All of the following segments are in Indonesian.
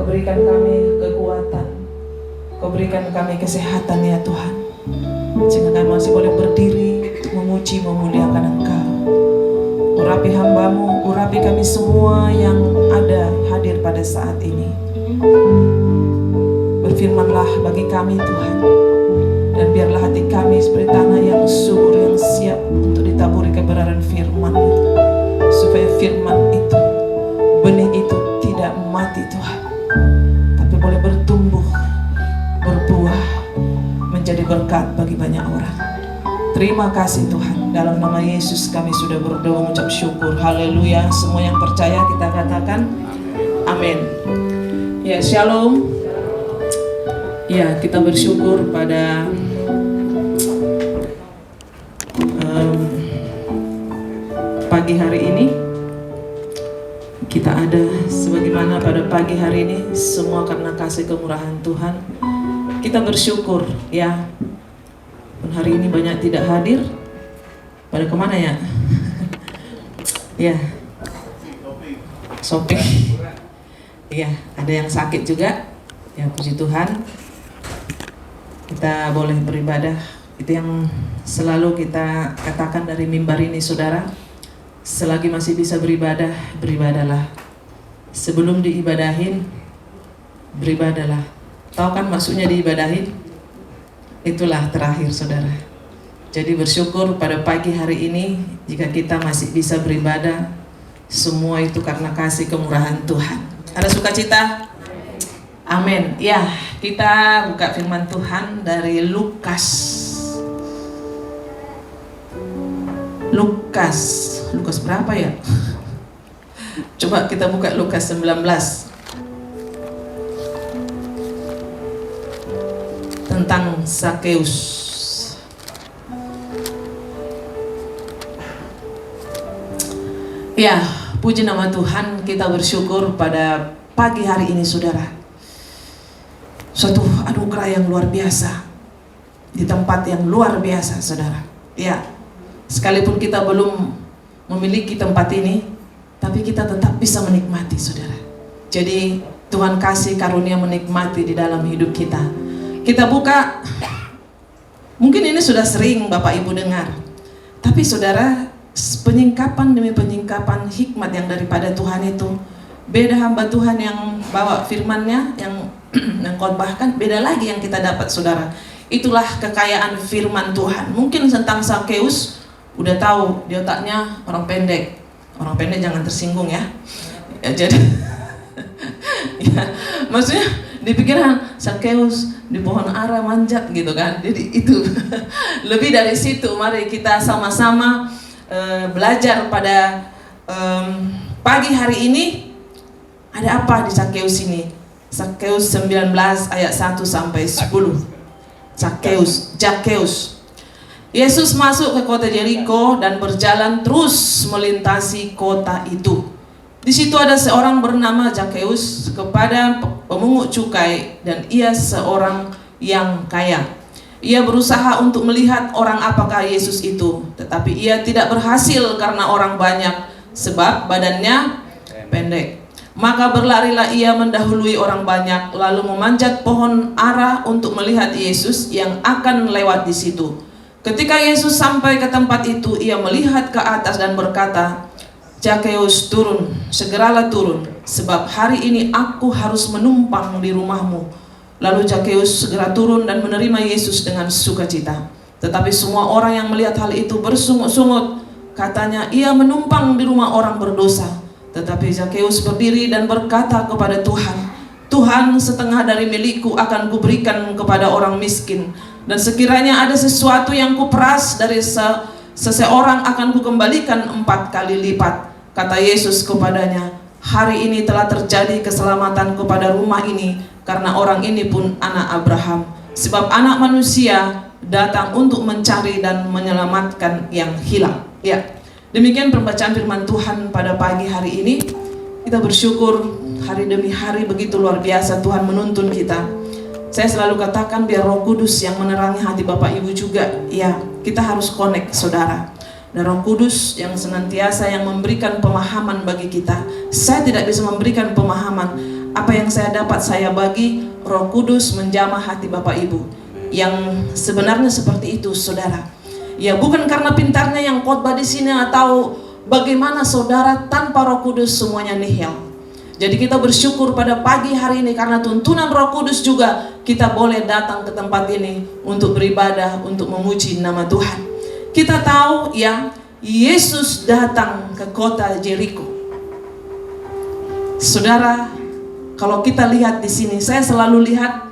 berikan kami kekuatan, Kau berikan kami kesehatan ya Tuhan, sehingga kami masih boleh berdiri untuk memuji memuliakan Engkau. Urapi hamba-Mu, urapi kami semua yang ada hadir pada saat ini. Berfirmanlah bagi kami Tuhan, dan biarlah hati kami seperti tanah yang subur, yang siap untuk ditaburi kebenaran firman-Mu, supaya firman itu, benih itu tidak mati Tuhan, tapi boleh bertumbuh, berbuah, menjadi berkat bagi banyak orang. Terima kasih Tuhan, dalam nama Yesus kami sudah berdoa mengucap syukur. Haleluya. Semua yang percaya kita katakan amin. Ya, shalom. Ya, kita bersyukur pada pagi hari ini. Kita ada sebagaimana pada pagi hari ini, semua karena kasih kemurahan Tuhan. Kita bersyukur ya. Dan hari ini banyak tidak hadir. Pada kemana ya? Ya, shopping. Ya, ada yang sakit juga. Ya, puji Tuhan. Kita boleh beribadah. Itu yang selalu kita katakan dari mimbar ini, saudara. Selagi masih bisa beribadah, beribadahlah. Sebelum diibadahin, beribadahlah. Tahu kan maksudnya diibadahin? Itulah terakhir, saudara. Jadi bersyukur pada pagi hari ini, jika kita masih bisa beribadah, semua itu karena kasih kemurahan Tuhan. Ada sukacita? Amin. Ya, kita buka firman Tuhan dari Lukas. Lukas berapa ya? Coba kita buka Lukas 19. Tentang Zakheus. Ya, puji nama Tuhan, kita bersyukur pada pagi hari ini, saudara. Suatu anugerah yang luar biasa di tempat yang luar biasa, saudara. Ya, sekalipun kita belum memiliki tempat ini, tapi kita tetap bisa menikmati, saudara. Jadi Tuhan kasih karunia menikmati di dalam hidup kita. Kita buka, mungkin ini sudah sering Bapak Ibu dengar, tapi saudara, penyingkapan demi penyingkapan hikmat yang daripada Tuhan itu beda. Hamba Tuhan yang bawa firman-Nya, yang khotbahkan, beda lagi yang kita dapat, saudara. Itulah kekayaan firman Tuhan. Mungkin tentang Zakheus udah tahu, di otaknya orang pendek. Orang pendek jangan tersinggung ya. Ya, jadi ya, maksudnya di pikiran Zakheus di pohon ara manjat gitu kan. Jadi itu lebih dari situ. Mari kita sama-sama belajar pada pagi hari ini. Ada apa di Zakheus ini? Zakheus 19 ayat 1 sampai 10. Zakheus. Yesus masuk ke kota Yeriko dan berjalan terus melintasi kota itu. Di situ ada seorang bernama Zakheus, kepada pemungut cukai, dan ia seorang yang kaya. Ia berusaha untuk melihat orang apakah Yesus itu, tetapi ia tidak berhasil karena orang banyak, sebab badannya pendek. Maka berlarilah ia mendahului orang banyak, lalu memanjat pohon ara untuk melihat Yesus yang akan lewat di situ. Ketika Yesus sampai ke tempat itu, ia melihat ke atas dan berkata, "Zakheus, turun, segeralah turun, sebab hari ini aku harus menumpang di rumahmu." Lalu Zakheus segera turun dan menerima Yesus dengan sukacita. Tetapi semua orang yang melihat hal itu bersungut-sungut, katanya, "Ia menumpang di rumah orang berdosa." Tetapi Zakheus berdiri dan berkata kepada Tuhan, "Tuhan, setengah dari milikku akan kuberikan kepada orang miskin, dan sekiranya ada sesuatu yang kuperas dari seseorang akan kukembalikan 4 kali lipat." Kata Yesus kepadanya, "Hari ini telah terjadi keselamatan kepada rumah ini, karena orang ini pun anak Abraham. Sebab anak manusia datang untuk mencari dan menyelamatkan yang hilang." Ya, demikian pembacaan firman Tuhan pada pagi hari ini. Kita bersyukur hari demi hari begitu luar biasa Tuhan menuntun kita. Saya selalu katakan biar Roh Kudus yang menerangi hati Bapak Ibu juga. Ya, kita harus connect, saudara. Dan Roh Kudus yang senantiasa yang memberikan pemahaman bagi kita. Saya tidak bisa memberikan pemahaman. Apa yang saya dapat saya bagi, Roh Kudus menjamah hati Bapak Ibu. Yang sebenarnya seperti itu, saudara. Ya, bukan karena pintarnya yang khotbah di sini atau bagaimana saudara, tanpa Roh Kudus semuanya nihil. Jadi kita bersyukur pada pagi hari ini karena tuntunan Roh Kudus juga kita boleh datang ke tempat ini untuk beribadah, untuk memuji nama Tuhan. Kita tahu ya, Yesus datang ke kota Jeriko. Saudara, kalau kita lihat di sini, saya selalu lihat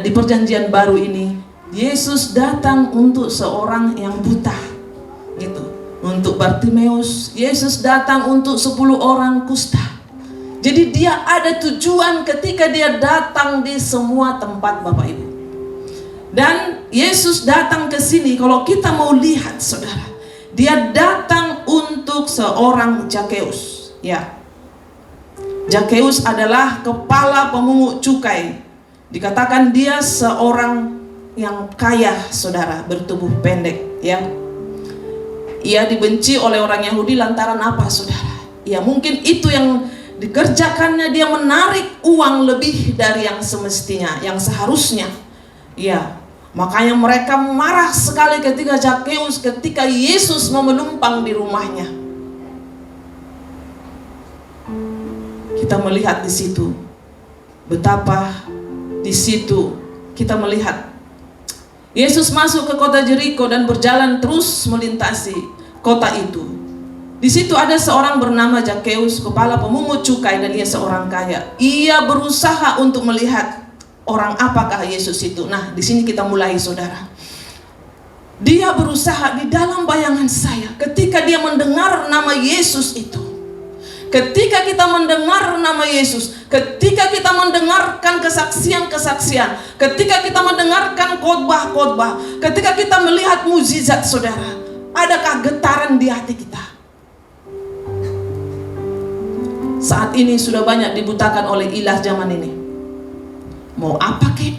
di Perjanjian Baru ini, Yesus datang untuk seorang yang buta, gitu. Untuk Bartimeus, Yesus datang untuk 10 orang kusta. Jadi dia ada tujuan ketika dia datang di semua tempat Bapak Ibu. Dan Yesus datang ke sini, kalau kita mau lihat saudara, dia datang untuk seorang Zakheus. Ya, Zakheus adalah kepala pemungut cukai. Dikatakan dia seorang yang kaya, saudara, bertubuh pendek, ya. Ia dibenci oleh orang Yahudi lantaran apa, saudara? Ya, mungkin itu yang dikerjakannya, dia menarik uang lebih dari yang semestinya, yang seharusnya. Ya, makanya mereka marah sekali ketika Zakheus, ketika Yesus mau menumpang di rumahnya. Kita melihat di situ betapa di situ kita melihat Yesus masuk ke kota Jeriko dan berjalan terus melintasi kota itu. Di situ ada seorang bernama Zakheus, kepala pemungut cukai, dan ia seorang kaya. Ia berusaha untuk melihat orang apakah Yesus itu. Nah, di sini kita mulai, saudara. Dia berusaha di dalam bayangan saya ketika dia mendengar nama Yesus itu. Ketika kita mendengar nama Yesus, ketika kita mendengarkan kesaksian-kesaksian, ketika kita mendengarkan khotbah-khotbah, ketika kita melihat mukjizat, saudara, adakah getaran di hati kita? Saat ini sudah banyak dibutakan oleh ilah zaman ini. Mau apa kek?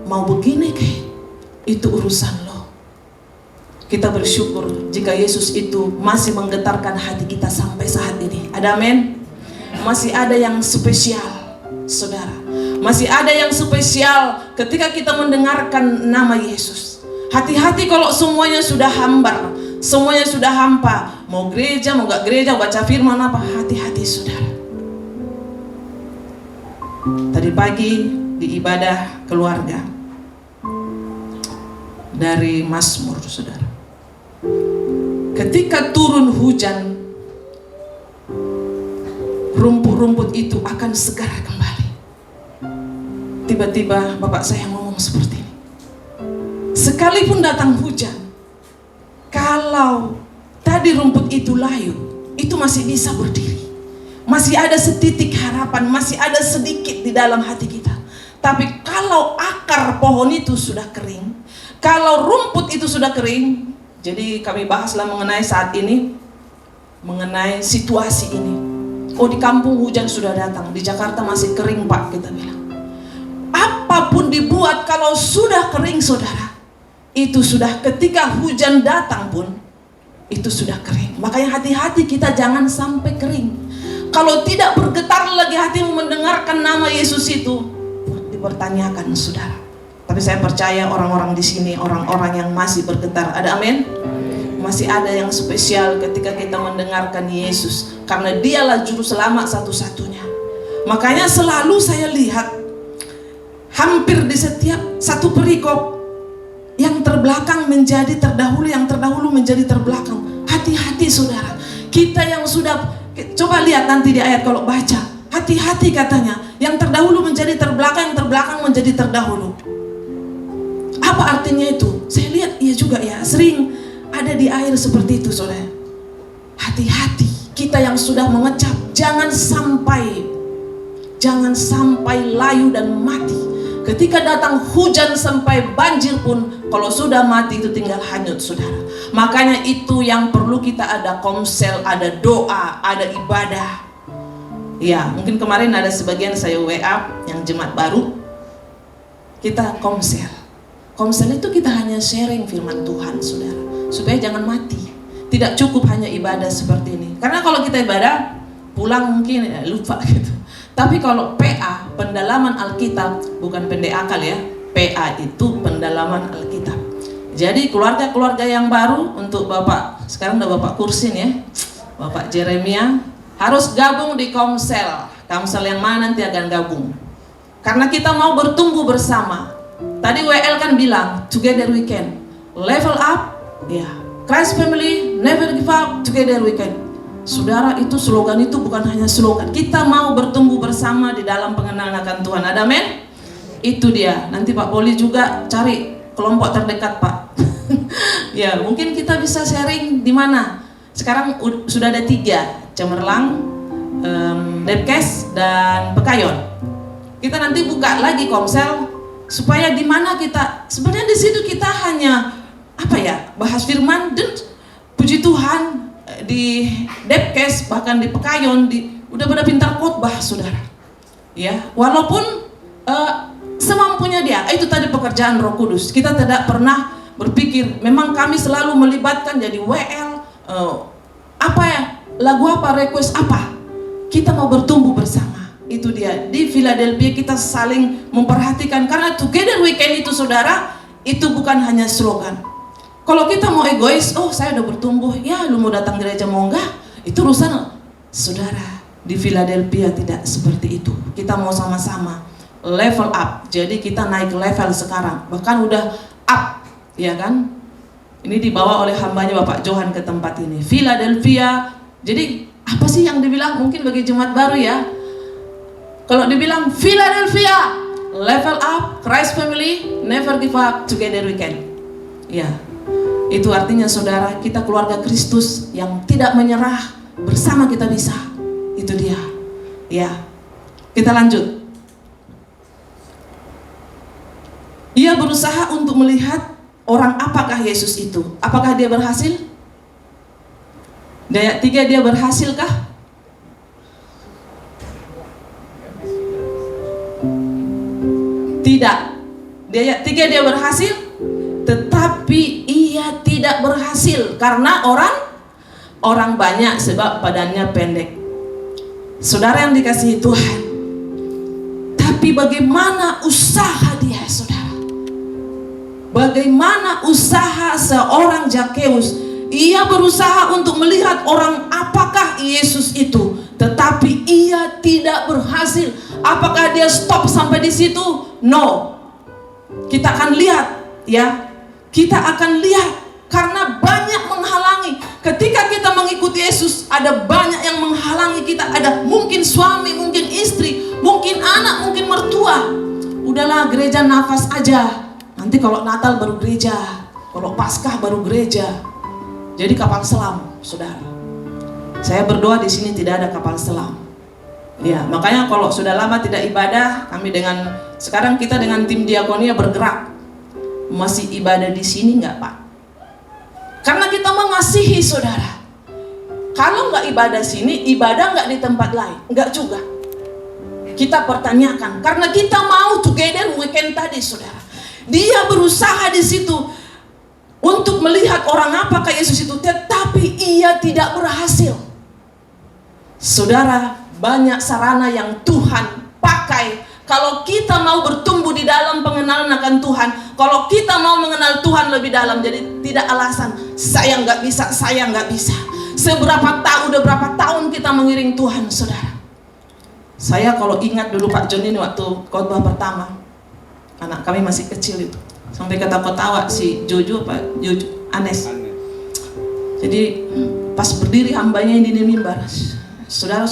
Mau begini kek? Itu urusan lo. Kita bersyukur jika Yesus itu masih menggetarkan hati kita sampai saat ini. Ada amin? Masih ada yang spesial, saudara. Masih ada yang spesial ketika kita mendengarkan nama Yesus. Hati-hati kalau semuanya sudah hambar, semuanya sudah hampa. Mau gereja, mau gak gereja, baca firman apa, hati-hati, saudara. Tadi pagi di ibadah keluarga dari Mazmur, saudara. Ketika turun hujan, rumput-rumput itu akan segar kembali. Tiba-tiba bapak saya ngomong seperti ini. Sekalipun datang hujan, kalau tadi rumput itu layu, itu masih bisa berdiri. Masih ada setitik harapan, masih ada sedikit di dalam hati kita. Tapi kalau akar pohon itu sudah kering, kalau rumput itu sudah kering, jadi kami bahaslah mengenai saat ini, mengenai situasi ini. Oh, di kampung hujan sudah datang, di Jakarta masih kering Pak, kita bilang. Apapun dibuat kalau sudah kering, saudara, itu sudah ketika hujan datang pun, itu sudah kering. Makanya hati-hati kita jangan sampai kering. Kalau tidak bergetar lagi hatimu mendengarkan nama Yesus itu, dipertanyakan, saudara. Tapi saya percaya orang-orang di sini, orang-orang yang masih bergetar. Ada amin? Masih ada yang spesial ketika kita mendengarkan Yesus, karena dialah juru selamat satu-satunya. Makanya selalu saya lihat hampir di setiap satu perikop, yang terbelakang menjadi terdahulu, yang terdahulu menjadi terbelakang. Hati-hati, saudara. Kita yang sudah, coba lihat nanti di ayat kalau baca, hati-hati katanya, yang terdahulu menjadi terbelakang, yang terbelakang menjadi terdahulu. Apa artinya itu? Saya lihat iya juga ya, sering ada di air seperti itu, saudara. Hati-hati, kita yang sudah mengecap, jangan sampai layu dan mati. Ketika datang hujan sampai banjir pun, kalau sudah mati itu tinggal hanyut, saudara. Makanya itu yang perlu kita ada komsel, ada doa, ada ibadah. Ya, mungkin kemarin ada sebagian saya WA yang jemaat baru, kita komsel. Komsel itu kita hanya sharing firman Tuhan, saudara, supaya jangan mati. Tidak cukup hanya ibadah seperti ini. Karena kalau kita ibadah, pulang mungkin ya lupa gitu. Tapi kalau PA, pendalaman Alkitab, bukan pendek akal ya. PA itu pendalaman Alkitab. Jadi keluarga-keluarga yang baru, untuk Bapak, sekarang udah Bapak kursin ya, Bapak Jeremia, harus gabung di Komsel. Komsel yang mana nanti akan gabung. Karena kita mau bertumbuh bersama. Tadi WL kan bilang, together we can. Level up, ya. Christ family, never give up, together we can. Saudara, itu slogan itu bukan hanya slogan. Kita mau bertumbuh bersama di dalam pengenalan akan Tuhan. Ada amin? Itu dia. Nanti Pak Poli juga cari kelompok terdekat, Pak. Ya, mungkin kita bisa sharing di mana. Sekarang sudah ada 3, Cemerlang, Depkes, dan Pekayon. Kita nanti buka lagi Komsel supaya di mana kita, sebenarnya di situ kita hanya bahas firman, dan puji Tuhan di Depkes, bahkan di Pekayon, udah pada pintar khotbah, saudara. Ya, walaupun semampunya dia. Itu tadi pekerjaan Roh Kudus. Kita tidak pernah berpikir, memang kami selalu melibatkan jadi WL, lagu apa, request apa. Kita mau bertumbuh bersama. Itu dia. Di Philadelphia kita saling memperhatikan, karena together we can itu, saudara, itu bukan hanya slogan. Kalau kita mau egois, oh saya udah bertumbuh, ya lu mau datang gereja mau enggak, itu urusan saudara. Di Philadelphia tidak seperti itu. Kita mau sama-sama level up. Jadi kita naik level sekarang, bahkan udah up, ya kan? Ini dibawa oleh hambanya Bapak Johan ke tempat ini, Philadelphia. Jadi apa sih yang dibilang? Mungkin bagi jemaat baru ya, kalau dibilang Philadelphia, level up, Christ family, never give up, together we can. Ya, itu artinya saudara, kita keluarga Kristus yang tidak menyerah, bersama kita bisa. Itu dia. Ya, kita lanjut. Ia berusaha untuk melihat orang apakah Yesus itu. Apakah dia berhasil? Di ayat 3 dia berhasilkah? Tidak. Di ayat 3 dia berhasil, tetapi ia tidak berhasil karena orang banyak, sebab badannya pendek. Saudara yang dikasihi Tuhan, tapi bagaimana usaha dia, saudara? Bagaimana usaha seorang Zakheus? Ia berusaha untuk melihat orang apakah Yesus itu, tetapi ia tidak berhasil. Apakah dia stop sampai di situ? No. Kita akan lihat, ya. Kita akan lihat, karena banyak menghalangi. Ketika kita mengikuti Yesus, ada banyak yang menghalangi kita. Ada mungkin suami, mungkin istri, mungkin anak, mungkin mertua. Udahlah, gereja nafas aja. Nanti kalau Natal baru gereja, kalau Paskah baru gereja. Jadi kapal selam, saudara. Saya berdoa di sini tidak ada kapal selam. Ya, makanya kalau sudah lama tidak ibadah, sekarang kita dengan tim diakonia bergerak. Masih ibadah di sini enggak, Pak? Karena kita mengasihi, saudara. Kalau enggak ibadah sini, ibadah enggak di tempat lain? Enggak juga. Kita pertanyakan, karena kita mau together weekend tadi, saudara. Dia berusaha di situ untuk melihat orang apakah Yesus itu, tetapi ia tidak berhasil. Saudara, banyak sarana yang Tuhan pakai. Kalau kita mau bertumbuh di dalam pengenalan akan Tuhan, kalau kita mau mengenal Tuhan lebih dalam, jadi tidak alasan saya nggak bisa, saya nggak bisa. Udah berapa tahun kita mengiring Tuhan, saudara. Saya kalau ingat dulu Pak John ini waktu khotbah pertama, anak kami masih kecil itu, sampai ketawa-ketawa si Jojo Anes. Jadi pas berdiri hambanya yang di mimbar, saudara,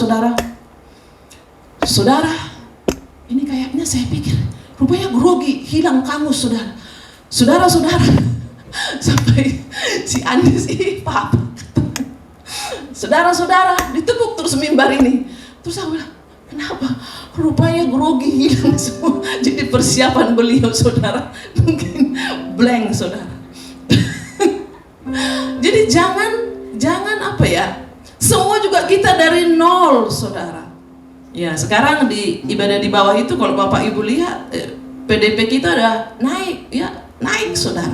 ini kayaknya saya pikir, rupanya grogi, hilang kamus, saudara. Sampai si Anis ini papa, saudara, ditepuk terus mimbar ini. Terus aku bilang, kenapa? Rupanya grogi, hilang semua. Jadi persiapan beliau, saudara, mungkin blank, saudara. Jadi jangan semua juga kita dari nol, saudara. Ya, sekarang di ibadah di bawah itu kalau Bapak Ibu lihat, PDP kita udah naik, saudara.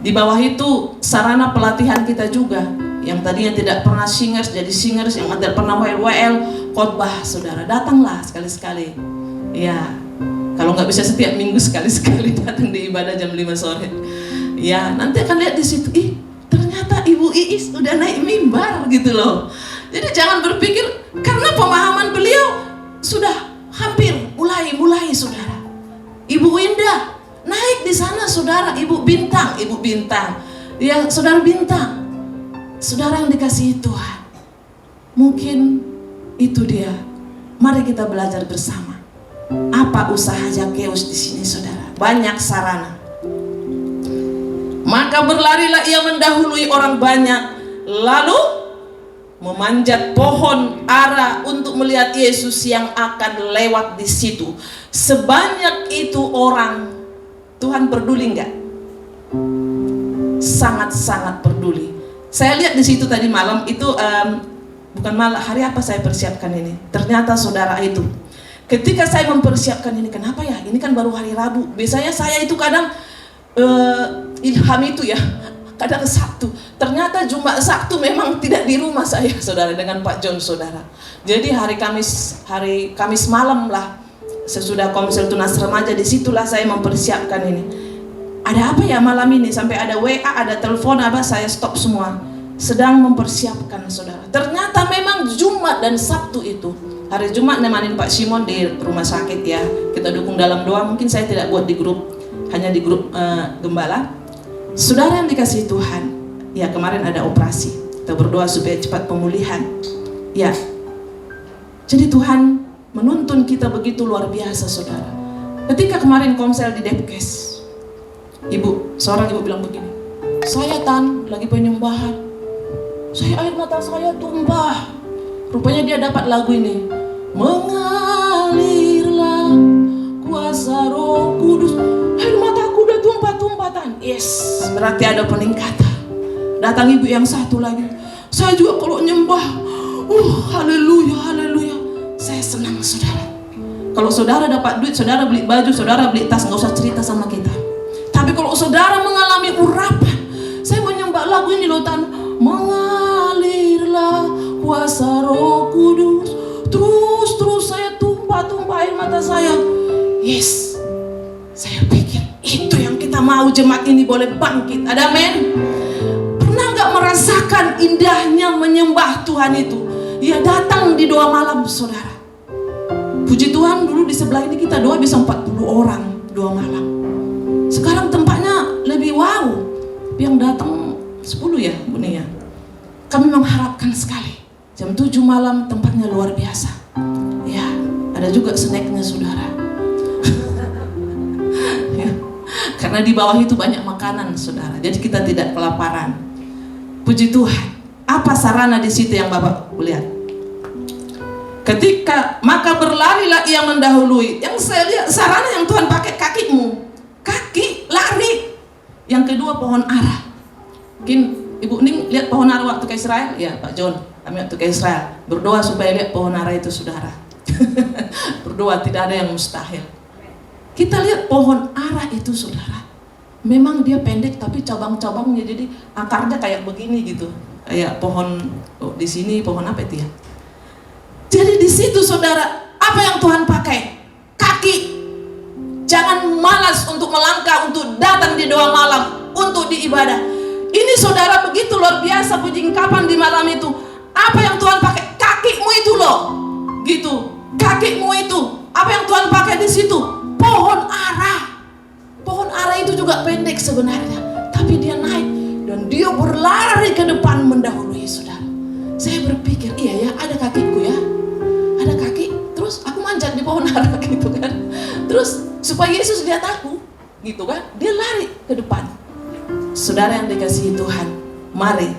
Di bawah itu sarana pelatihan kita juga, yang tadinya tidak pernah singers jadi singers, yang tidak pernah WL khotbah, saudara, datanglah sekali-sekali. Ya, kalau nggak bisa setiap minggu sekali-sekali datang di ibadah jam 5 sore. Ya, nanti akan lihat di situ, ternyata Ibu Iis udah naik mimbar gitu loh. Jadi jangan berpikir karena pemahaman beliau sudah hampir mulai saudara. Ibu Indah naik di sana, saudara. Ibu Bintang, ya saudara Bintang, saudara yang dikasihi Tuhan. Mungkin itu dia. Mari kita belajar bersama. Apa usaha Zakheus di sini, saudara? Banyak sarana. Maka berlarilah ia mendahului orang banyak, lalu memanjat pohon ara untuk melihat Yesus yang akan lewat di situ. Sebanyak itu orang, Tuhan peduli enggak? Sangat-sangat peduli. Saya lihat di situ tadi malam itu bukan malam, hari apa saya persiapkan ini? Ternyata saudara itu, ketika saya mempersiapkan ini, kenapa ya? Ini kan baru hari Rabu. Biasanya saya itu kadang ilham itu ya, kadang Sabtu. Ternyata Jumat Sabtu memang tidak di rumah saya, saudara, dengan Pak John, saudara. Jadi hari Kamis malam lah, sesudah Komsel Tunas Remaja, disitulah saya mempersiapkan ini. Ada apa ya malam ini? Sampai ada WA, ada telepon, saya stop semua. Sedang mempersiapkan, saudara. Ternyata memang Jumat dan Sabtu itu. Hari Jumat nemanin Pak Simon di rumah sakit ya. Kita dukung dalam doa. Mungkin saya tidak buat di grup, hanya di grup gembala. Saudara yang dikasihi Tuhan, ya kemarin ada operasi. Kita berdoa supaya cepat pemulihan. Ya. Jadi Tuhan menuntun kita begitu luar biasa, saudara. Ketika kemarin komsel di Depkes, seorang ibu bilang begini, saya lagi penyembahan, air mata saya tumpah. Rupanya dia dapat lagu ini, mengalirlah kuasa Roh Kudus. Air mataku udah tumpah-tumpah. Yes, berarti ada peningkatan. Datang ibu yang satu lagi, saya juga kalau nyembah, haleluya. Saya senang, saudara. Kalau saudara dapat duit, saudara beli baju, saudara beli tas, nggak usah cerita sama kita. Tapi kalau saudara mengalami urapan, saya menyembah lagu ini loh, mengalirlah kuasa Roh Kudus. Terus saya tumpah air mata saya. Yes, saya pikir itu yang kita mau, jemaat ini boleh bangkit. Ada amin. Pernah nggak merasakan indahnya menyembah Tuhan itu? Ya, datang di doa malam, saudara. Puji Tuhan, dulu di sebelah ini kita doa bisa 40 orang doa malam. Sekarang tempatnya lebih wow. Yang datang 10 ya, Bu Nia. Kami mengharapkan sekali. Jam 7 malam tempatnya luar biasa. Ya, ada juga snacknya, saudara. Ya, karena di bawah itu banyak makanan, saudara. Jadi kita tidak kelaparan. Puji Tuhan. Apa sarana di situ yang Bapak lihat? Maka berlarilah ia mendahului. Yang saya lihat sarana yang Tuhan pakai kakimu. Kaki lari. Yang kedua pohon ara. Mungkin Ibu Ning lihat pohon ara waktu ke Israel? Ya, Pak John, kami waktu ke Israel berdoa supaya lihat pohon ara itu, saudara. Berdoa, tidak ada yang mustahil. Kita lihat pohon ara itu, saudara. Memang dia pendek tapi cabang-cabangnya, jadi akarnya kayak begini gitu. Kayak pohon di sini, pohon apa itu ya? Jadi di situ, saudara, apa yang Tuhan pakai? Kaki. Jangan malas untuk melangkah, untuk datang di doa malam, untuk diibadah. Ini, saudara, begitu luar biasa penyingkapan di malam itu. Apa yang Tuhan pakai? Kakimu itu loh, gitu. Kakimu itu. Apa yang Tuhan pakai di situ? Pohon ara. Pohon ara itu juga pendek sebenarnya, tapi dia naik dan dia berlari ke depan mendahului, saudara. Saya berpikir, iya ya, ada kakiku ya, ada kaki. Terus aku manjat di pohon ara gitu kan. Terus supaya Yesus lihat aku, gitu kan. Dia lari ke depan. Saudara yang dikasihi Tuhan, mari,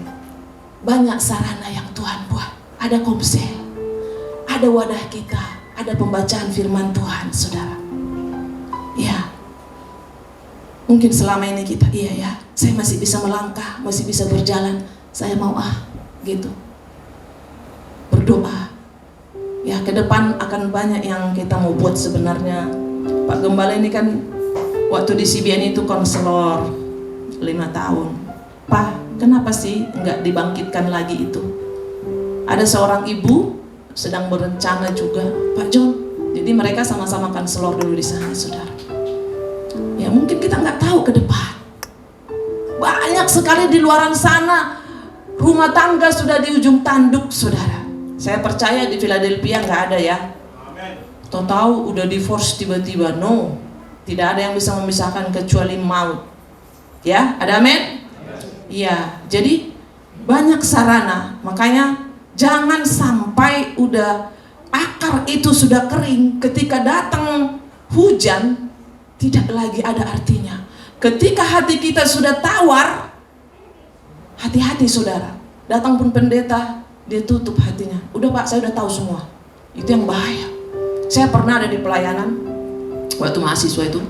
banyak sarana yang Tuhan buat. Ada komsel, ada wadah kita, ada pembacaan firman Tuhan, saudara. Ya, mungkin selama ini kita, iya ya, saya masih bisa melangkah, masih bisa berjalan, saya mau gitu. Berdoa. Ya, ke depan akan banyak yang kita mau buat sebenarnya. Pak Gembala ini kan waktu di CBN itu konselor 5 tahun. Pak, kenapa sih nggak dibangkitkan lagi itu? Ada seorang ibu sedang berencana juga, Pak John. Jadi mereka sama-sama akan selor dulu di sana, saudara. Ya mungkin kita nggak tahu ke depan. Banyak sekali di luaran sana rumah tangga sudah di ujung tanduk, saudara. Saya percaya di Philadelphia nggak ada ya. Tahu udah divorce tiba-tiba, no. Tidak ada yang bisa memisahkan kecuali maut. Ya, ada amin? Iya, jadi banyak sarana. Makanya jangan sampai udah akar itu sudah kering, ketika datang hujan tidak lagi ada artinya. Ketika hati kita sudah tawar, hati-hati saudara. Datang pun pendeta, dia tutup hatinya. Udah Pak, saya udah tahu semua. Itu yang bahaya. Saya pernah ada di pelayanan waktu mahasiswa itu.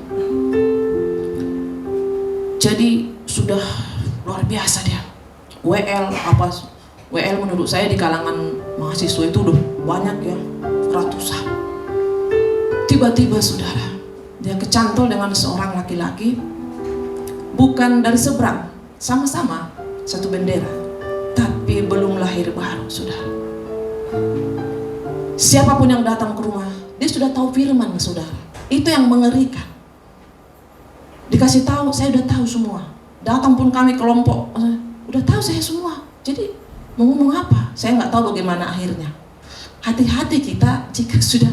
Jadi sudah luar biasa dia. WL menurut saya di kalangan mahasiswa itu udah banyak ya, ratusan. Tiba-tiba saudara, dia kecantol dengan seorang laki-laki, bukan dari seberang, sama-sama satu bendera, tapi belum lahir baru, saudara. Siapapun yang datang ke rumah, dia sudah tahu firman, saudara. Itu yang mengerikan. Dikasih tahu, saya udah tahu semua. Datang pun kami kelompok, udah tahu saya semua. Jadi mau ngomong apa? Saya nggak tahu bagaimana akhirnya. Hati-hati kita jika sudah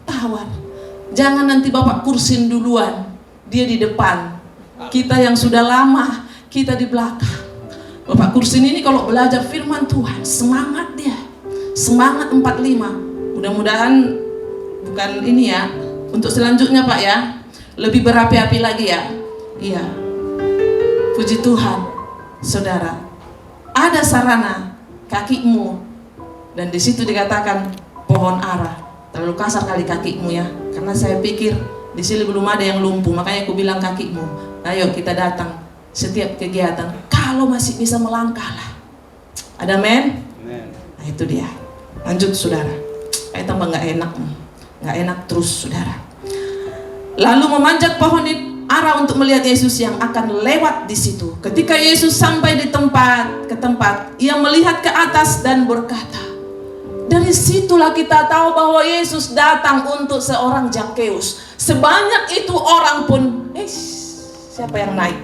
tawar. Jangan nanti Bapak kursin duluan, dia di depan. Kita yang sudah lama, kita di belakang. Bapak kursin ini kalau belajar firman Tuhan, semangat dia. Semangat 45. Mudah-mudahan bukan ini ya, untuk selanjutnya Pak ya, lebih berapi-api lagi ya. Iya. Puji Tuhan, saudara. Ada sarana kakimu, dan di situ dikatakan pohon ara. Terlalu kasar kali kakimu ya, karena saya pikir di sini belum ada yang lumpuh, makanya aku bilang kakimu. Ayo kita datang setiap kegiatan. Kalau masih bisa melangkahlah. Ada men? Nah itu dia. Lanjut saudara. Kayak tambah nggak enak terus saudara. Lalu memanjat pohon ara untuk melihat Yesus yang akan lewat di situ. Ketika Yesus sampai di tempat, ia melihat ke atas dan berkata, dari situlah kita tahu bahwa Yesus datang untuk seorang Zakheus. Sebanyak itu orang pun, siapa yang naik?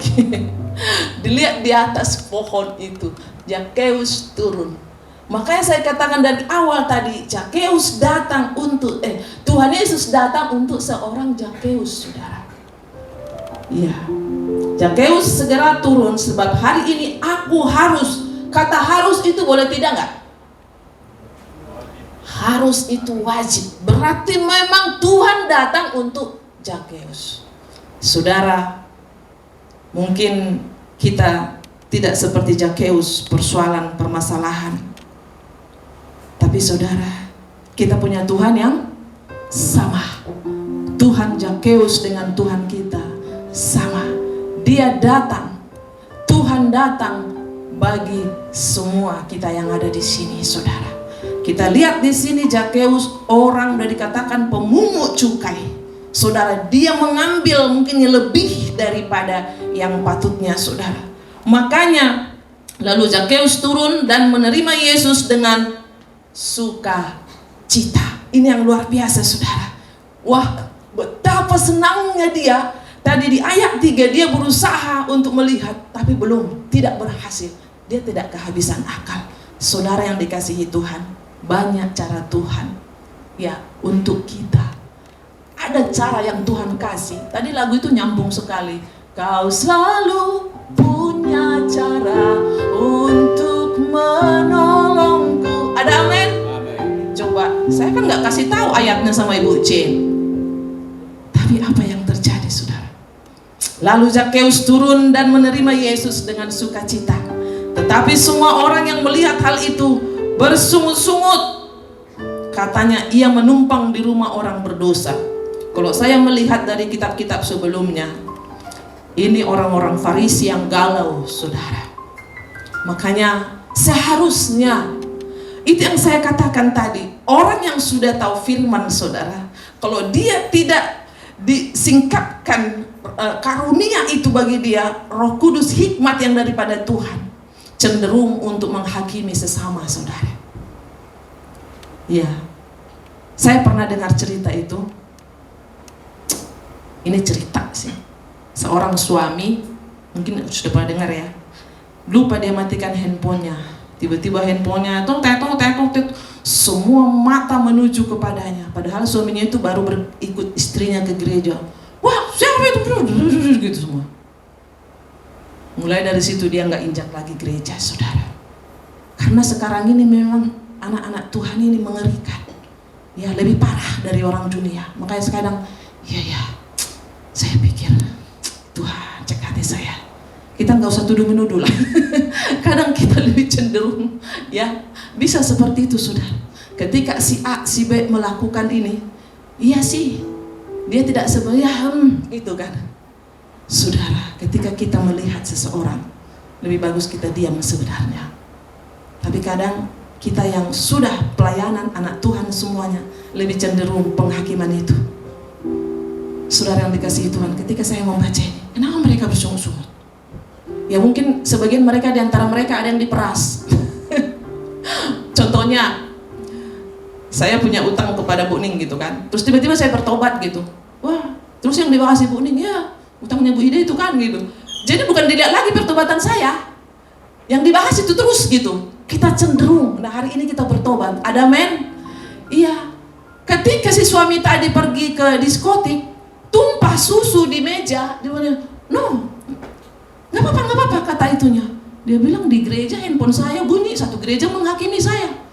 Dilihat di atas pohon itu, Zakheus turun. Makanya saya katakan dari awal tadi, Zakheus datang untuk Tuhan Yesus datang untuk seorang Zakheus, saudara. Iya. Zakheus segera turun sebab hari ini aku harus. Kata harus itu boleh tidak enggak? Harus itu wajib. Berarti memang Tuhan datang untuk Zakheus. Saudara, mungkin kita tidak seperti Zakheus, persoalan, permasalahan. Tapi saudara, kita punya Tuhan yang sama. Tuhan Zakheus dengan Tuhan kita sama. Dia datang. Tuhan datang bagi semua kita yang ada di sini, saudara. Kita lihat di sini Zakheus, orang udah dikatakan pemungut cukai. Saudara, dia mengambil mungkin lebih daripada yang patutnya, saudara. Makanya lalu Zakheus turun dan menerima Yesus dengan sukacita. Ini yang luar biasa, saudara. Wah, betapa senangnya dia. Tadi di ayat 3 dia berusaha untuk melihat, tapi tidak berhasil. Dia tidak kehabisan akal. Saudara yang dikasihi Tuhan, banyak cara Tuhan ya untuk kita. Ada cara yang Tuhan kasih. Tadi lagu itu nyambung sekali. Kau selalu punya cara untuk menolongku. Ada amin? Coba, saya kan nggak kasih tahu ayatnya sama Ibu Jane. Tapi apa yang terjadi, saudara? Lalu Zakheus turun dan menerima Yesus dengan sukacita. Tetapi semua orang yang melihat hal itu bersungut-sungut. Katanya ia menumpang di rumah orang berdosa. Kalau saya melihat dari kitab-kitab sebelumnya, ini orang-orang Farisi yang galau, saudara. Makanya seharusnya, itu yang saya katakan tadi, orang yang sudah tahu firman, saudara, kalau dia tidak disingkapkan karunia itu bagi dia, Roh Kudus, hikmat yang daripada Tuhan, cenderung untuk menghakimi sesama, saudara. Ya, Saya pernah dengar cerita itu. Ini cerita sih. Seorang suami, mungkin sudah pernah dengar ya, lupa dia matikan handphonenya. Tiba-tiba handphonenya semua mata menuju kepadanya. Padahal suaminya itu baru ikut istrinya ke gereja. Wah, siapa itu? Gitu semua. Mulai dari situ dia nggak injak lagi gereja, saudara. Karena sekarang ini memang anak-anak Tuhan ini mengerikan. Ya, lebih parah dari orang dunia. Makanya sekarang, saya pikir, Tuhan cek hati saya. Kita nggak usah tuduh menuduh lah. Kadang kita lebih cenderung, ya, bisa seperti itu, saudara. Ketika si A, si B melakukan ini, iya sih, dia tidak sebenarnya, itu kan. Saudara, ketika kita melihat seseorang, lebih bagus kita diam sebenarnya. Tapi kadang kita yang sudah pelayanan anak Tuhan semuanya, lebih cenderung penghakiman itu. Saudara yang dikasihi Tuhan, ketika saya membaca ini, kenapa mereka bersungut-sungut? Ya mungkin sebagian mereka, di antara mereka ada yang diperas. Contohnya, saya punya utang kepada Bu Ning gitu kan. Terus tiba-tiba saya bertobat gitu. Wah, terus yang dibahas Bu Ning, ya utangnya Bu Ida itu kan gitu. Jadi bukan dilihat lagi pertobatan saya. Yang dibahas itu terus gitu. Kita cenderung, nah hari ini kita bertobat. Ada men? Iya. Ketika si suami tadi pergi ke diskotik, tumpah susu di meja, dia bilang, no, nggak apa-apa kata itunya. Dia bilang di gereja handphone saya bunyi, satu gereja menghakimi saya.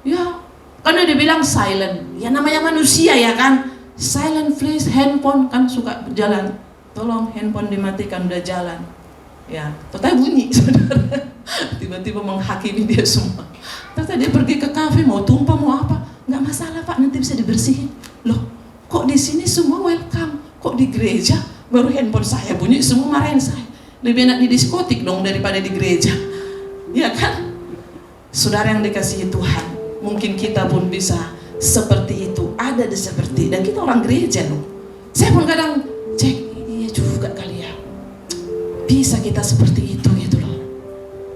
Ya, karena dia bilang silent. Ya namanya manusia ya kan, silent please, handphone kan suka berjalan. Tolong handphone dimatikan, udah jalan. Ya, ternyata bunyi, saudara. Tiba-tiba menghakimi dia semua. Ternyata dia pergi ke kafe, mau tumpah mau apa, nggak masalah Pak, nanti bisa dibersihin. Loh, kok di sini semua welcome, kok di gereja baru handphone saya bunyi semua marahin saya. Lebih enak di diskotik dong daripada di gereja, ya kan? Saudara yang dikasihi Tuhan, mungkin kita pun bisa seperti itu, ada di seperti, dan kita orang gereja loh. Saya pun kadang cek, iya juga kali ya, bisa kita seperti itu gitu loh.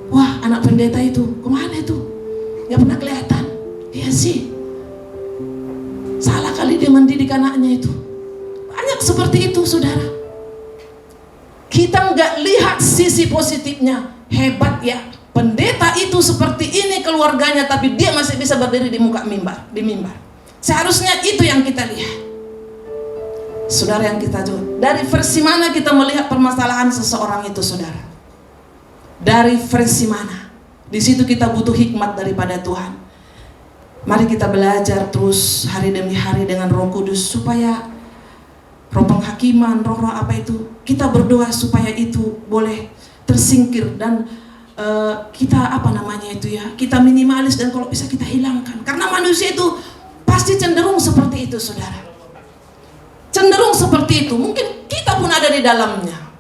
Wah, anak pendeta itu kemana itu? Gak pernah kelihatan. Iya sih, salah kali dia mendidik anaknya itu. Banyak seperti itu, saudara. Kita nggak lihat sisi positifnya. Hebat ya, pendeta itu seperti ini keluarganya, tapi dia masih bisa berdiri di muka mimbar, di mimbar. Seharusnya itu yang kita lihat. Saudara yang kita jujur, dari versi mana kita melihat permasalahan seseorang itu, saudara? Dari versi mana? Di situ kita butuh hikmat daripada Tuhan. Mari kita belajar terus hari demi hari dengan Roh Kudus, supaya roh penghakiman, roh-roh apa itu, kita berdoa supaya itu boleh tersingkir dan kita kita minimalis, dan kalau bisa kita hilangkan. Karena manusia itu pasti cenderung seperti itu, saudara. Cenderung seperti itu. Mungkin kita pun ada di dalamnya.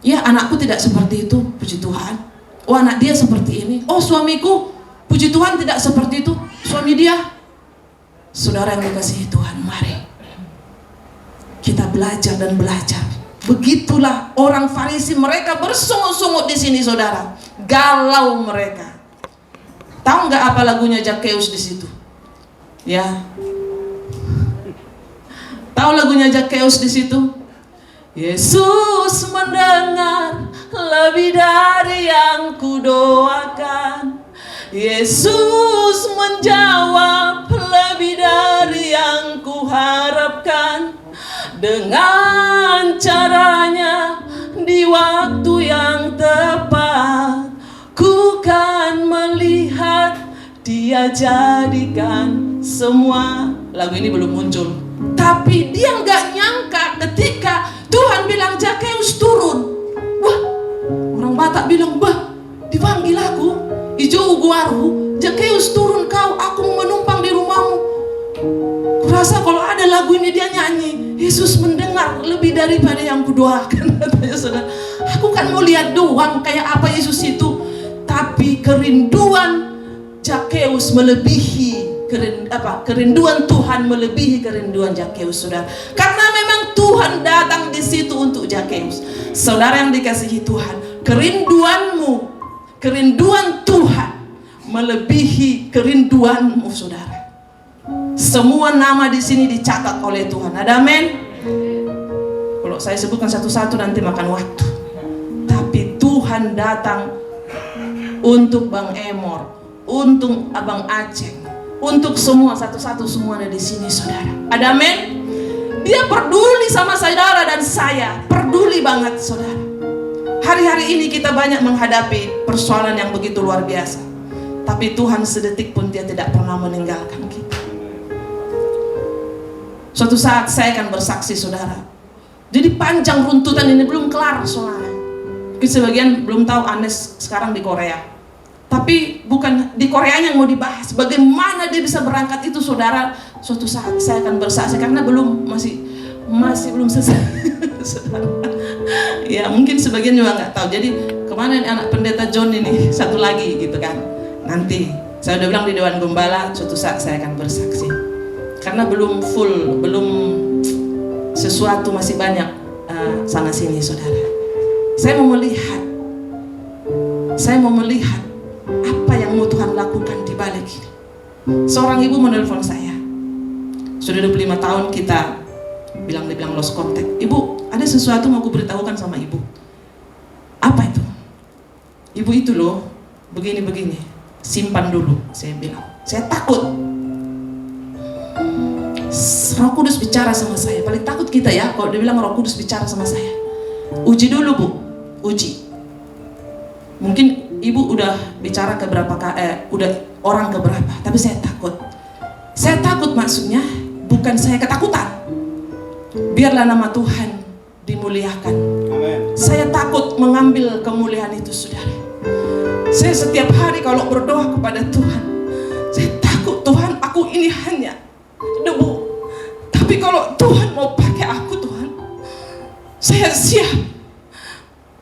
Ya, anakku tidak seperti itu, puji Tuhan. Oh, anak dia seperti ini. Oh, suamiku, puji Tuhan, tidak seperti itu suami dia. Saudara yang dikasihi Tuhan, mari kita belajar dan belajar. Begitulah orang Farisi, mereka bersungut-sungut di sini, saudara. Galau mereka. Tahu nggak apa lagunya Zakheus di situ? Ya. Tahu lagunya Zakheus di situ? Yesus mendengar lebih dari yang kudoakan. Yesus menjawab lebih dari yang kuharapkan. Dengan caranya di waktu yang tepat, ku kan melihat dia jadikan semua. Lagu ini belum muncul, tapi dia nggak nyangka ketika Tuhan bilang Zakheus turun. Wah, orang Batak bilang, bah, dipanggil aku, hijau guaru, Zakheus turun kau, aku menumpang di rumahmu. Kurasa kalau ada lagu ini dia nyanyi, Yesus mendengar lebih daripada yang kudoakan. Katanya, saudara, aku kan mau lihat doang kayak apa Yesus itu, tapi kerinduan Zakheus melebihi kerinduan Tuhan, melebihi kerinduan Zakheus, saudara. Karena memang Tuhan datang di situ untuk Zakheus. Saudara yang dikasihi Tuhan, kerinduanmu, kerinduan Tuhan melebihi kerinduanmu, saudara. Semua nama di sini dicatat oleh Tuhan. Ada amin? Kalau saya sebutkan satu-satu nanti makan waktu. Tapi Tuhan datang untuk Bang Emor, untuk Abang Aceh, untuk semua satu-satu, semua ada di sini, saudara. Ada amin? Dia peduli sama saudara dan saya, peduli banget, saudara. Hari-hari ini kita banyak menghadapi persoalan yang begitu luar biasa, tapi Tuhan sedetik pun Dia tidak pernah meninggalkan kita. Suatu saat saya akan bersaksi, saudara. Jadi panjang runtutan ini belum kelar, saudara. Mungkin sebagian belum tahu Anes sekarang di Korea. Tapi bukan di Korea yang mau dibahas. Bagaimana dia bisa berangkat itu, saudara. Suatu saat saya akan bersaksi karena masih belum selesai. Saudara. Ya mungkin sebagian juga nggak tahu. Jadi kemana nih anak pendeta John ini? Satu lagi gitu kan. Nanti saya udah bilang di Dewan Gembala, suatu saat saya akan bersaksi. Karena belum full, belum sesuatu, masih banyak sana sini, saudara. Saya mau melihat apa yang mau Tuhan lakukan di balik ini. Seorang ibu menelpon saya. Sudah 25 tahun kita dibilang lost contact. Ibu, ada sesuatu mau aku beritahukan sama ibu. Apa itu? Ibu itu loh, begini-begini. Simpan dulu, saya bilang. Saya takut. Roh Kudus bicara sama saya. Paling takut kita ya kalau dia bilang Roh Kudus bicara sama saya. Uji dulu, Bu. Uji. Mungkin ibu udah bicara ke berapa udah orang ke berapa, tapi saya takut. Saya takut maksudnya bukan saya ketakutan. Biarlah nama Tuhan dimuliakan. Amen. Saya takut mengambil kemuliaan itu, saudara. Saya setiap hari kalau berdoa kepada Tuhan, saya takut, Tuhan, aku ini hanya debu. Tapi kalau Tuhan mau pakai aku, Tuhan, saya siap.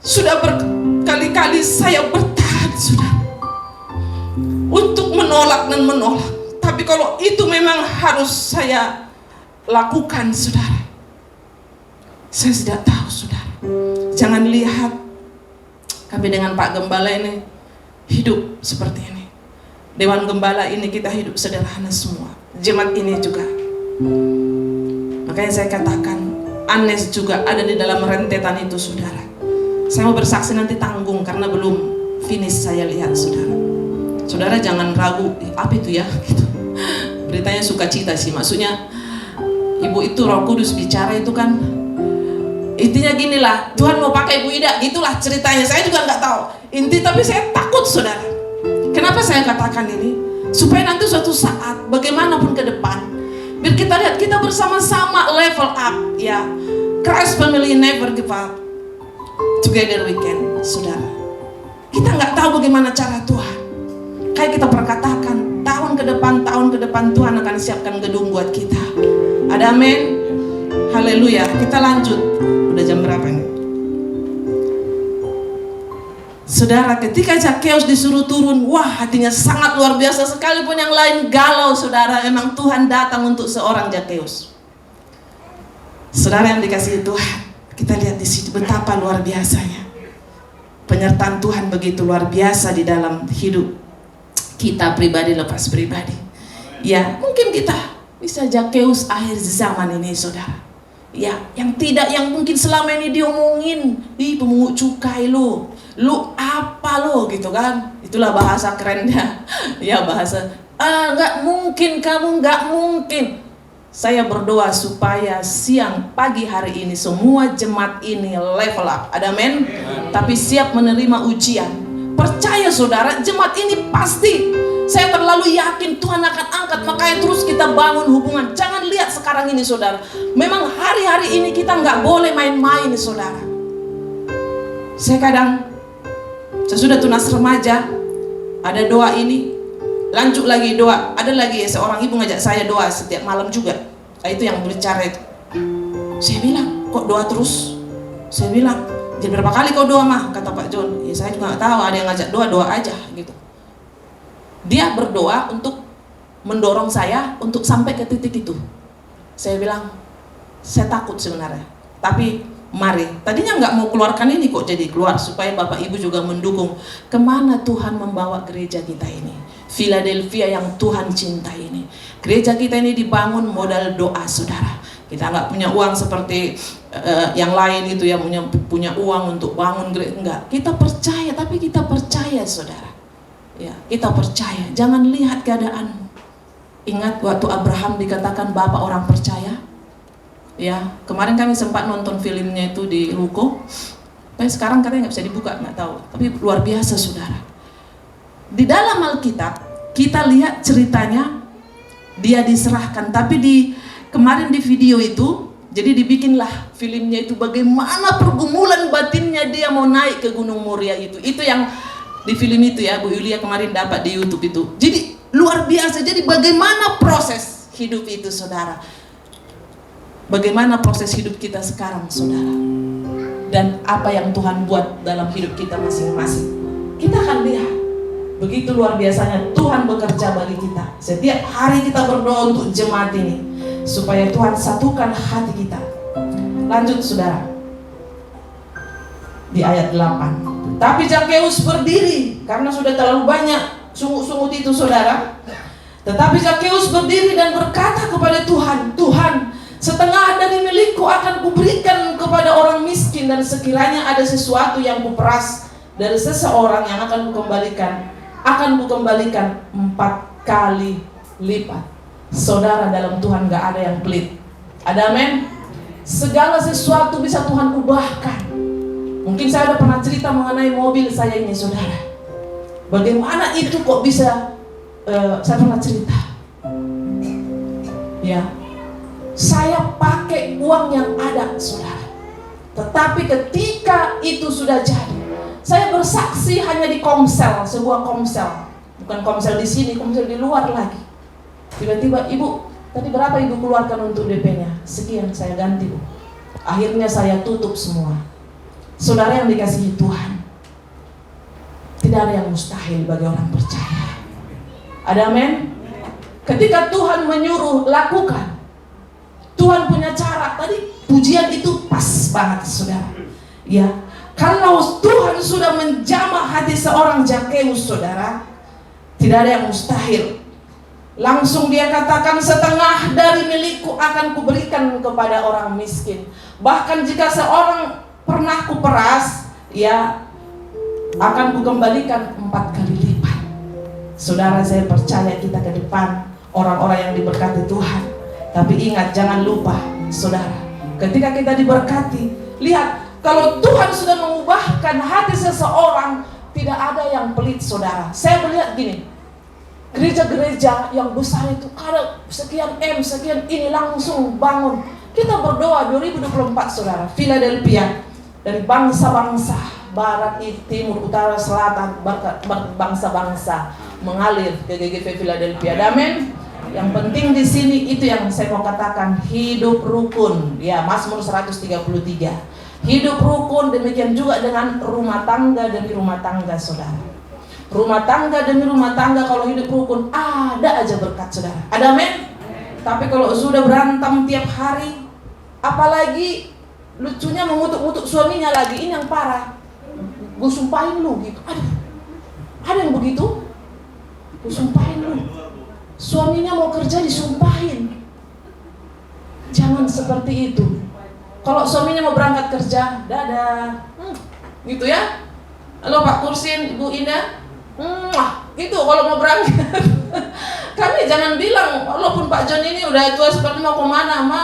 Sudah berkali-kali saya bertahan, sudah, untuk menolak dan menolak. Tapi kalau itu memang harus saya lakukan, saudara, saya tidak tahu, saudara. Jangan lihat kami dengan Pak Gembala ini hidup seperti ini. Dewan Gembala ini kita hidup sederhana semua. Jemaat ini juga. Makanya saya katakan, Anes juga ada di dalam rentetan itu, saudara. Saya mau bersaksi nanti tanggung karena belum finish saya lihat, saudara. Saudara jangan ragu, apa itu ya? Gitu. Beritanya sukacita sih, maksudnya ibu itu Roh Kudus bicara itu kan. Intinya ginilah, Tuhan mau pakai Ibu Ida, gitulah ceritanya. Saya juga nggak tahu inti, tapi saya takut, saudara. Kenapa saya katakan ini? Supaya nanti suatu saat, bagaimanapun ke depan, biar kita lihat kita bersama-sama level up, ya. Christ family never give up. Together we can, saudara. Kita nggak tahu bagaimana cara Tuhan. Kayak kita perkatakan, tahun ke depan Tuhan akan siapkan gedung buat kita. Ada amin? Haleluya. Kita lanjut. Udah jam berapa ini? Saudara, ketika Zakheus disuruh turun, wah hatinya sangat luar biasa. Sekalipun yang lain galau, saudara, memang Tuhan datang untuk seorang Zakheus. Saudara yang dikasihi Tuhan, kita lihat di situ betapa luar biasanya penyertaan Tuhan, begitu luar biasa di dalam hidup kita pribadi lepas pribadi. Ya, mungkin kita bisa Zakheus akhir zaman ini, saudara. Ya, yang mungkin selama ini diomongin, pemungut cukai lu apa lo gitu kan? Itulah bahasa kerennya. Ya, bahasa nggak mungkin, kamu nggak mungkin. Saya berdoa supaya siang pagi hari ini semua jemaat ini level up. Ada amin? Tapi siap menerima ujian. Percaya, saudara, jemaat ini pasti. Saya terlalu yakin Tuhan akan angkat. Makanya terus kita bangun hubungan. Jangan lihat sekarang ini, saudara. Memang hari-hari ini kita nggak boleh main-main, saudara. Saya sudah tunas remaja, ada doa ini, lanjut lagi doa, ada lagi seorang ibu ngajak saya doa setiap malam juga. Nah, itu yang berbicara itu. Saya bilang, kok doa terus? Saya bilang, jadi berapa kali kau doa, mah? Kata Pak John. Ya saya juga nggak tahu, ada yang ngajak doa aja gitu. Dia berdoa untuk mendorong saya untuk sampai ke titik itu. Saya bilang, saya takut sebenarnya, tapi mari. Tadinya nggak mau keluarkan ini, kok jadi keluar supaya Bapak Ibu juga mendukung. Kemana Tuhan membawa gereja kita ini, Philadelphia yang Tuhan cintai ini. Gereja kita ini dibangun modal doa, saudara. Kita nggak punya uang seperti yang lain itu yang punya uang untuk bangun gereja. Enggak, kita percaya, tapi kita percaya, saudara. Ya, kita percaya. Jangan lihat keadaanmu. Ingat waktu Abraham dikatakan bapak orang percaya. Ya, kemarin kami sempat nonton filmnya itu di Ruko. Tapi sekarang katanya nggak bisa dibuka, nggak tahu. Tapi luar biasa, saudara. Di dalam Alkitab kita lihat ceritanya dia diserahkan, tapi kemarin di video itu, jadi dibikinlah filmnya itu bagaimana pergumulan batinnya dia mau naik ke Gunung Moria itu. Itu yang di film itu ya, Bu Yulia kemarin dapat di YouTube itu. Jadi luar biasa. Jadi bagaimana proses hidup itu, saudara? Bagaimana proses hidup kita sekarang, saudara? Dan apa yang Tuhan buat dalam hidup kita masing-masing. Kita akan lihat. Begitu luar biasanya Tuhan bekerja bagi kita. Setiap hari kita berdoa untuk jemaat ini, supaya Tuhan satukan hati kita. Lanjut, saudara. Di ayat 8. Tapi Zakheus berdiri, karena sudah terlalu banyak sungut-sungut itu, saudara. Tetapi Zakheus berdiri dan berkata kepada Tuhan, Tuhan, setengah dari milikku akan kuberikan kepada orang miskin, dan sekiranya ada sesuatu yang kuperas dari seseorang yang akan kukembalikan 4 kali lipat. Saudara, dalam Tuhan gak ada yang pelit. Ada amin? Segala sesuatu bisa Tuhan ubahkan. Mungkin saya udah pernah cerita mengenai mobil saya ini, saudara. Bagaimana itu kok bisa, saya pernah cerita. Ya, saya pakai uang yang ada, saudara. Tetapi ketika itu sudah jadi, saya bersaksi hanya di Komsel, sebuah Komsel. Bukan Komsel di sini, Komsel di luar lagi. Tiba-tiba, ibu, tadi berapa ibu keluarkan untuk DP-nya? Sekian, saya ganti, Bu. Akhirnya saya tutup semua. Saudara yang dikasihi Tuhan, tidak ada yang mustahil bagi orang percaya. Ada amin? Ketika Tuhan menyuruh, lakukan. Tuhan punya cara. Tadi pujian itu pas banget, saudara. Ya, kalau Tuhan sudah menjamah hati seorang Zakheus, saudara, tidak ada yang mustahil. Langsung dia katakan, setengah dari milikku akan kuberikan kepada orang miskin. Bahkan jika seorang pernah kuperas, ya, akan kukembalikan 4 kali lipat. Saudara, saya percaya kita ke depan orang-orang yang diberkati Tuhan. Tapi ingat, jangan lupa, saudara, ketika kita diberkati, lihat, kalau Tuhan sudah mengubahkan hati seseorang, tidak ada yang pelit, saudara. Saya melihat gini, gereja-gereja yang besar itu, kalau sekian M, sekian ini langsung bangun. Kita berdoa 2024, saudara, Philadelphia, dari bangsa-bangsa, barat, timur, utara, selatan, bangsa-bangsa mengalir ke GGV Philadelphia. Amin. Yang penting di sini itu yang saya mau katakan, hidup rukun. Ya, Mazmur 133. Hidup rukun, demikian juga dengan rumah tangga demi rumah tangga, saudara. Rumah tangga demi rumah tangga kalau hidup rukun, ada aja berkat, saudara. Ada amin? Tapi kalau sudah berantem tiap hari, apalagi lucunya mengutuk-ngutuk suaminya lagi, ini yang parah. Gue sumpahin lu gitu. Aduh, ada yang begitu? Gue sumpahin lu. Suaminya mau kerja disumpahin. Jangan seperti itu. Kalau suaminya mau berangkat kerja, dadah, gitu ya. Halo Pak Kursin, Ibu Indah, gitu kalau mau berangkat. Kami jangan bilang, walaupun Pak John ini udah tua seperti mau kemana, Ma,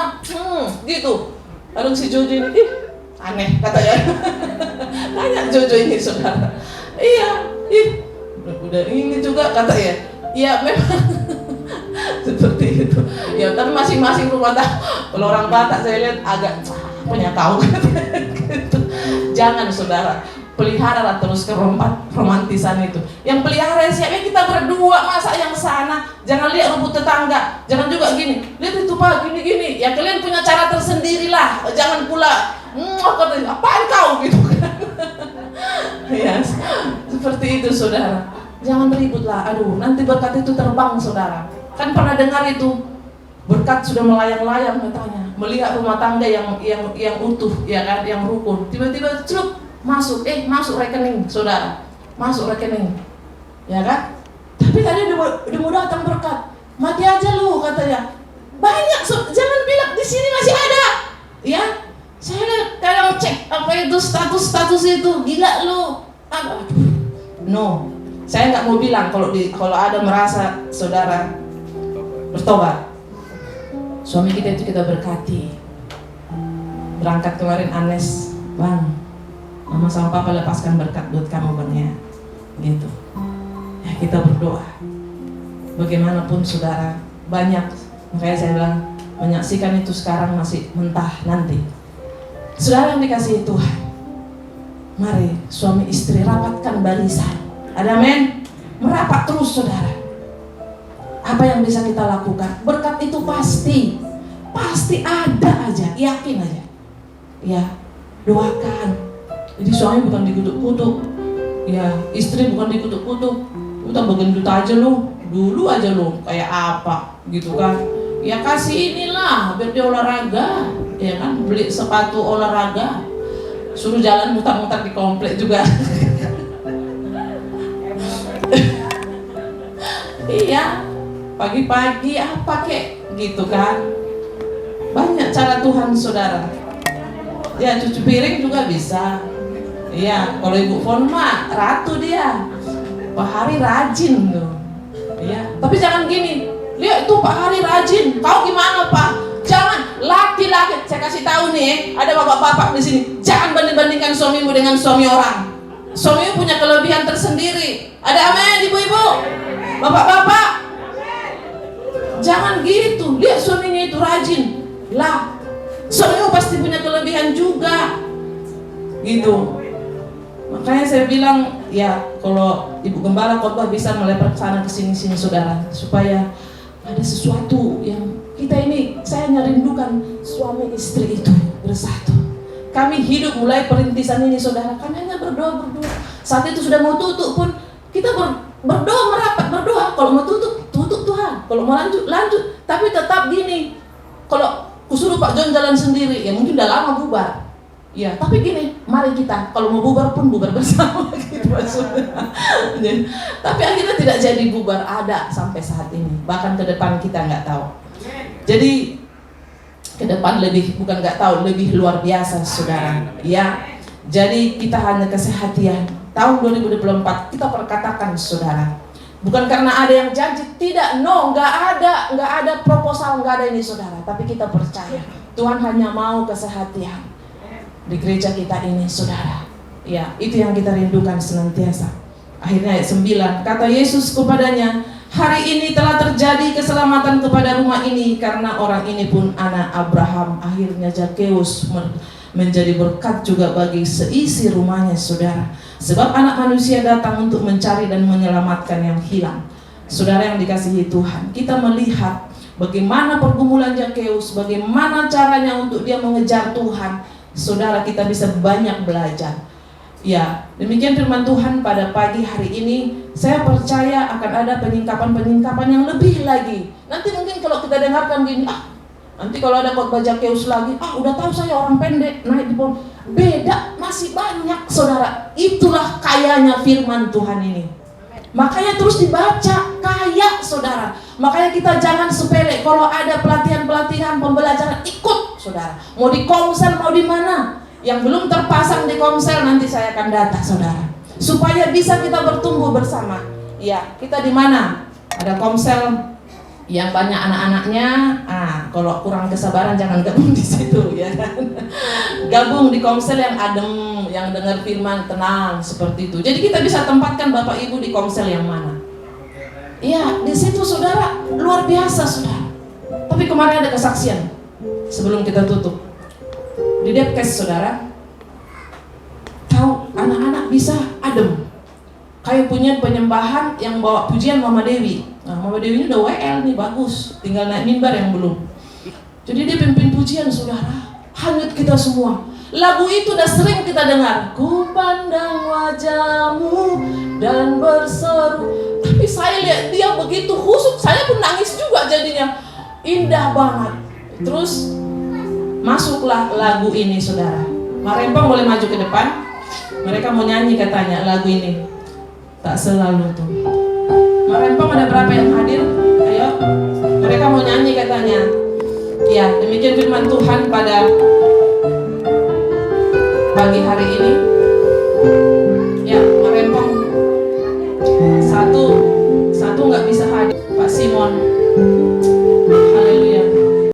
gitu. Lalu si Jojo ini, aneh katanya. Tanya Jojo ini, saudara. Iya, udah ini juga katanya. Iya memang seperti itu. Ya, tapi masing-masing rumah tangga. Kalau orang Batak saya lihat agak punya tahu gitu. Jangan, saudara, pelihara terus romantisan itu. Yang pelihara siapnya kita berdua, masa yang sana. Jangan lihat rumput tetangga. Jangan juga gini, lihat itu Pak, gini-gini. Ya kalian punya cara tersendiri lah. Jangan pula katanya, apaan kau gitu kan. Ya, seperti itu, saudara. Jangan ribut lah. Aduh, nanti berkat itu terbang, saudara. Kan pernah dengar itu, berkat sudah melayang-layang katanya, melihat rumah tangga yang utuh, ya kan, yang rukun. Tiba-tiba celup masuk rekening, saudara, masuk rekening, ya kan. Tapi tadi udah mau datang berkat, Mati aja lu, katanya. Banyak, jangan bilang di sini masih ada. Ya, saya kadang cek apa itu status itu, gila lu. No, saya nggak mau bilang kalau ada merasa saudara bertobat. Suami kita itu kita berkati. Berangkat kemarin Anes, Bang, Mama sama Papa lepaskan berkat buat kamu Bang ya, gitu. Ya kita berdoa. Bagaimanapun saudara, banyak, makanya saya bilang menyaksikan itu sekarang masih mentah nanti. Saudara yang dikasihi Tuhan, mari suami istri rapatkan barisan. Ada amin? Merapat terus saudara. Apa yang bisa kita lakukan? Berkat itu pasti ada aja, yakin aja. Ya, doakan. Jadi suami bukan dikutuk-kutuk, ya istri bukan dikutuk-kutuk. Udah bagian aja lu, dulu aja lu kayak apa, gitu kan? Ya kasih inilah biar dia olahraga, ya kan? Beli sepatu olahraga, suruh jalan mutar-mutar di komplek juga. Iya, pagi-pagi apa kek, gitu kan? Banyak cara Tuhan saudara. Ya cuci piring juga bisa. Iya, kalau Ibu Fon mah ratu dia. Pak Hari rajin tuh. Iya, tapi jangan gini. Lihat tuh Pak Hari rajin. Kau gimana Pak? Jangan, laki-laki. Saya kasih tahu nih, ada bapak-bapak di sini. Jangan banding-bandingkan suamimu dengan suami orang. Suamimu punya kelebihan tersendiri. Ada amin ibu-ibu, bapak-bapak. Jangan gitu. Lihat suaminya itu rajin. Lah, suamimu pasti punya kelebihan juga. Gitu. Makanya saya bilang, ya kalau Ibu Gembala khotbah bisa melebar ke sana ke sini saudara, supaya ada sesuatu yang kita ini, saya merindukan suami istri itu bersatu. Kami hidup mulai perintisan ini saudara, kami hanya berdoa. Saat itu sudah mau tutup pun kita berdoa, merapat berdoa. Kalau mau tutup Tuhan, kalau mau lanjut. Tapi tetap gini, kalau kusuruh Pak John jalan sendiri, ya mungkin udah lama bubar. Ya, tapi gini, mari kita kalau mau bubar pun bubar bersama gitu maksudnya. Tapi akhirnya tidak jadi bubar, ada sampai saat ini. Bahkan ke depan kita nggak tahu. Jadi ke depan lebih, bukan nggak tahu, lebih luar biasa saudara. Ya, jadi kita hanya kesehatian. Tahun 2024 kita perkatakan saudara. Bukan karena ada yang janji, tidak, no, nggak ada proposal, nggak ada ini saudara. Tapi kita percaya Tuhan hanya mau kesehatian di gereja kita ini saudara. Ya, itu yang kita rindukan senantiasa. Akhirnya ayat 9, kata Yesus kepadanya, hari ini telah terjadi keselamatan kepada rumah ini, karena orang ini pun anak Abraham. Akhirnya Zakheus menjadi berkat juga bagi seisi rumahnya saudara. Sebab anak manusia datang untuk mencari dan menyelamatkan yang hilang. Saudara yang dikasihi Tuhan, kita melihat bagaimana pergumulan Zakheus, bagaimana caranya untuk dia mengejar Tuhan. Saudara, kita bisa banyak belajar. Ya, demikian firman Tuhan pada pagi hari ini. Saya percaya akan ada penyingkapan-penyingkapan yang lebih lagi. Nanti mungkin kalau kita dengarkan gini, nanti kalau ada khotbah Zakheus lagi, udah tahu saya orang pendek naik di pohon. Beda, masih banyak saudara. Itulah kayanya firman Tuhan ini. Makanya terus dibaca, kaya saudara. Makanya kita jangan sepele. Kalau ada pelatihan-pelatihan, pembelajaran, ikut saudara. Mau di Komsel, mau di mana. Yang belum terpasang di Komsel, nanti saya akan data saudara. Supaya bisa kita bertumbuh bersama. Ya, kita di mana? Ada Komsel yang banyak anak-anaknya. Kalau kurang kesabaran jangan gabung di situ, ya kan? Gabung di Komsel yang adem, yang dengar firman tenang seperti itu. Jadi kita bisa tempatkan Bapak Ibu di Komsel yang mana? Iya, di situ saudara luar biasa saudara. Tapi kemarin ada kesaksian sebelum kita tutup di Depkes saudara. Tahu anak-anak bisa adem. Kayak punya penyembahan yang bawa pujian Mama Dewi. Nah, Mama Dewi ini udah WL nih, bagus. Tinggal naik mimbar yang belum. Jadi dia pimpin pujian saudara. Hanyut kita semua. Lagu itu udah sering kita dengar. Ku pandang wajahmu dan berseru. Tapi saya lihat dia begitu khusyuk, saya pun nangis juga jadinya. Indah banget. Terus masuklah lagu ini saudara. Marempang boleh maju ke depan. Mereka mau nyanyi katanya lagu ini. Tak selalu tuh. Marempang ada berapa yang hadir? Ayo. Mereka mau nyanyi katanya. Ya, demikian firman Tuhan pada pagi hari ini.